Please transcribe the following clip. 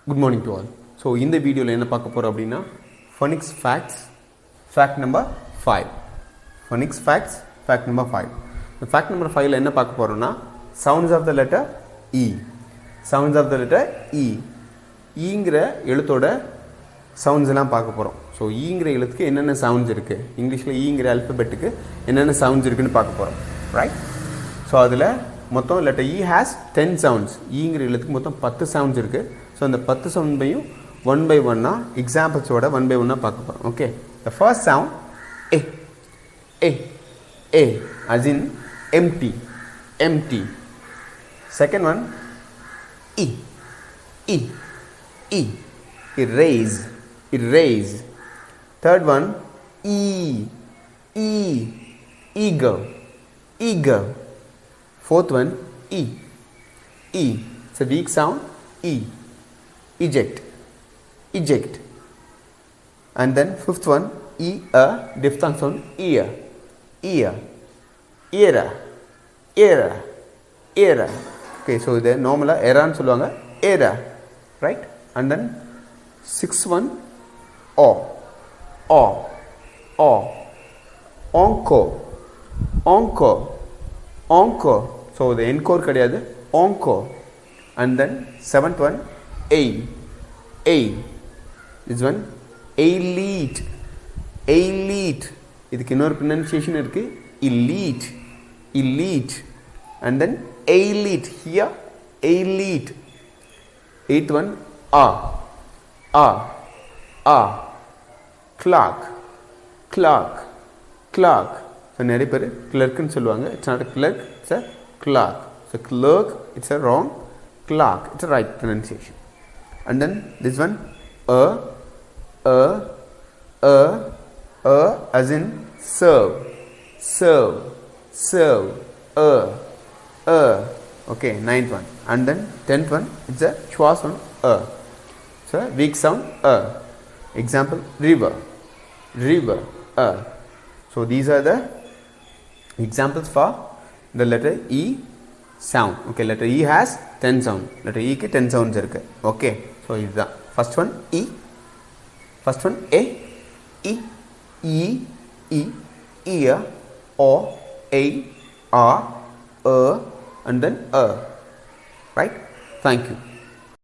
Good morning to all. So in the video என்ன பார்க்க போறோம் அப்படினா Phonics facts fact number 5. Phonics facts fact number 5. The fact number 5 ல என்ன பார்க்க போறோம்னா sounds of the letter E. Sounds of the letter E. ங்கிற எழுத்தோட sounds எல்லாம் பார்க்க போறோம். So ங்கிற எழுத்துக்கு என்னென்ன sounds இருக்கு? இங்கிலீஷ்ல ங்கிற alphabetக்கு என்னென்ன sounds இருக்குன்னு பார்க்க போறோம். Right? So அதுல மொத்தம் letter E has 10 sounds. ங்கிற எழுத்துக்கு மொத்தம் 10 sounds இருக்கு. So அந்த 10 sound பையும் one by one examples ஓட one by one பார்க்க போறோம். Okay. The first sound a as in empty. Second one e erase. Third one eager. Fourth one e it's a weak sound. Eject. And then fifth one diphthong sound ear. Era. Okay, so the normal era nu solluvaanga era, right? And then sixth one o encore. So the encore kadiyadu, encore. And then seventh one a this one elite. இதுக்கு இன்னொரு pronunciation இருக்கு elite. And then elite here elite. Eighth one clerk. So நிறைய பேர் clerk னு சொல்லுவாங்க. It's not a clerk, it's a clerk. So clerk, it's a wrong. Clerk, it's a right pronunciation. And then this one as in serve. Okay, ninth one. And then 10th one, it's a schwa sound so weak sound example river. So these are the examples for the letter E sound. Okay, letter E has 10 sound. Letter E க்கு 10 sounds இருக்கு. Okay, so இதுதான் first one E, first one A, ear, o, a, r, and then right. Thank you.